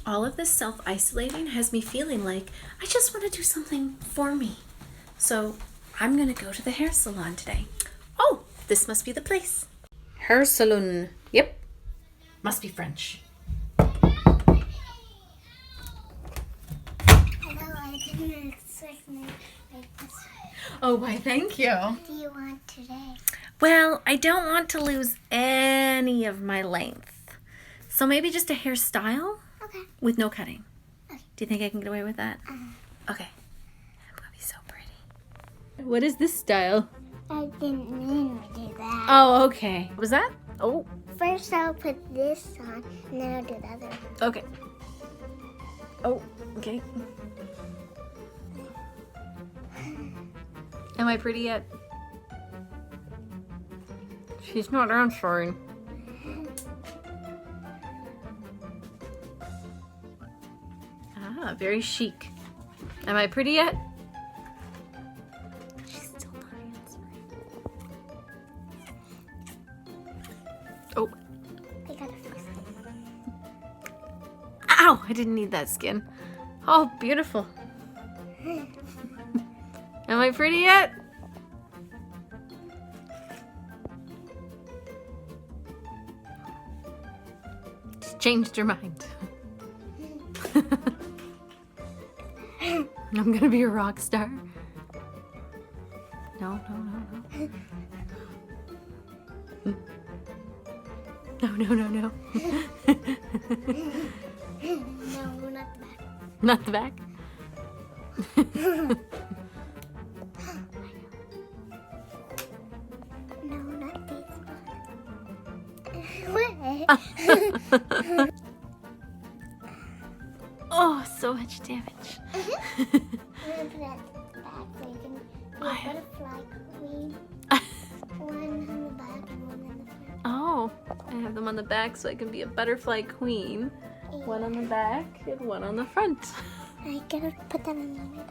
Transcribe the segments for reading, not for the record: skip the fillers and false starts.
All of this self-isolating has me feeling like I just want to do something for me. So I'm going to go to the hair salon today. Oh, this must be the place. Hair salon. Yep. Must be French. I didn't expect me like this. Oh, why, thank you. What do you want today? Well, I don't want to lose any of my length. So maybe just a hairstyle Okay. with no cutting. Okay. Do you think I can get away with that? Okay. I'm going to be so pretty. What is this style? I didn't mean to do that. Oh, okay. What was that? Oh, First I'll put this on, and then I'll do the other. okay. Oh, okay. Am I pretty yet? She's not answering. Ah, very chic. Am I pretty yet? She's still not answering. Oh. I gotta fix it. Ow! I didn't need that skin. Oh, beautiful. Am I pretty yet? She's changed her mind. I'm gonna be a rock star. No, no, no, no. No, no, no, no. No, not the back. Not the back. No, not this one. What? Oh, so much damage. I'm gonna put that back so you can do a butterfly queen. One on the back and one on the front. Oh, I have them on the back so I can be a butterfly queen. One on the back and one on the front. I gotta put that on the middle.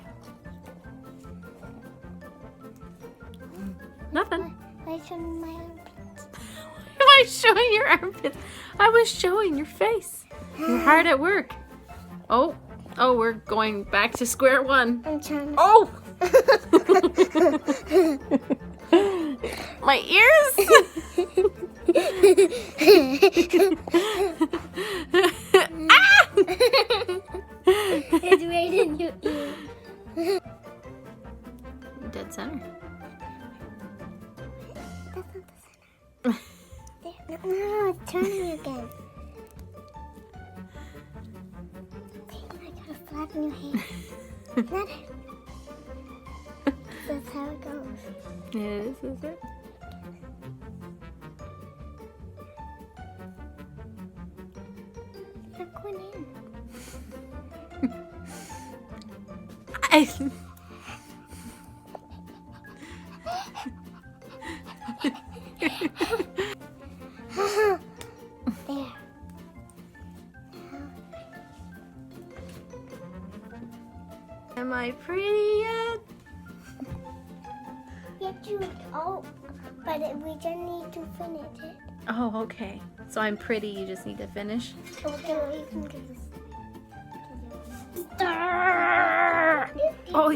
Nothing. Why showing my armpits? Why am I showing your armpits? I was showing your face. You're hard at work. Oh, we're going back to square one. I'm trying to. Oh! My ears! Ah! It's right in your ear. Dead center. That's not the center. There. No, it's turning again. Dang, I gotta flatten your hair. Not it. That's how it goes. It is it? It's not going in. There. Am I pretty yet? Yeah, dude. Oh, but we just need to finish it. Oh, okay. So I'm pretty, you just need to finish? Okay, well, you can give this. Oh,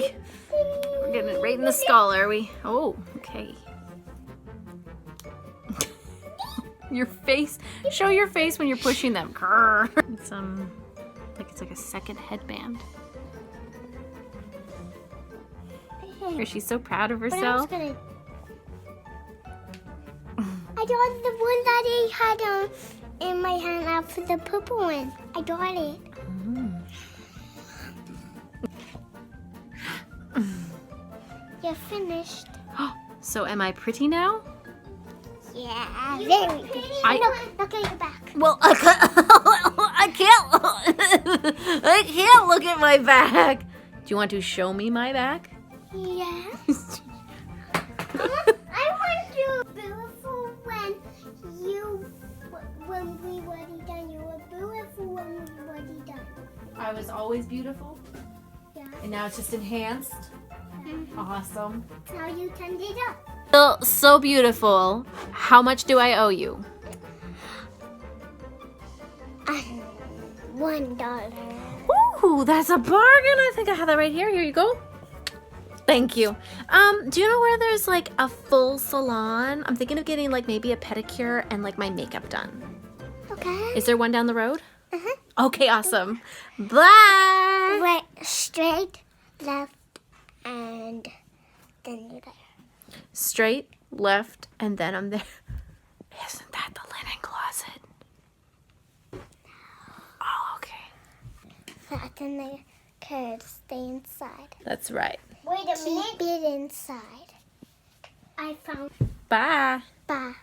we're getting it right in the skull, are we? Oh, okay. Your face. Show your face when you're pushing them. It's it's like a second headband. Is she so proud of But I was herself? gonna. I got the one that I had in my hand after the purple one. I got it. You're finished. So am I pretty now? Yeah, very good. No, look at your back. Well, I can't look at my back. Do you want to show me my back? Yes. I want you beautiful when we were done. You were beautiful when we were done. I was always beautiful, Yeah. and now it's just enhanced. Awesome. That's how you turned it up. So beautiful. How much do I owe you? $1. Ooh, that's a bargain. I think I have that right here. Here you go. Thank you. Do you know where there's like a full salon? I'm thinking of getting like maybe a pedicure and like my makeup done. Okay. Is there one down the road? Uh-huh. Okay, awesome. Bye. Right, straight, left, and then you're there. Straight, left, and then I'm there. Isn't that the linen closet? Oh, okay. Fasten the curves, stay inside. That's right. Wait a minute. Keep it inside. I found. Bye. Bye.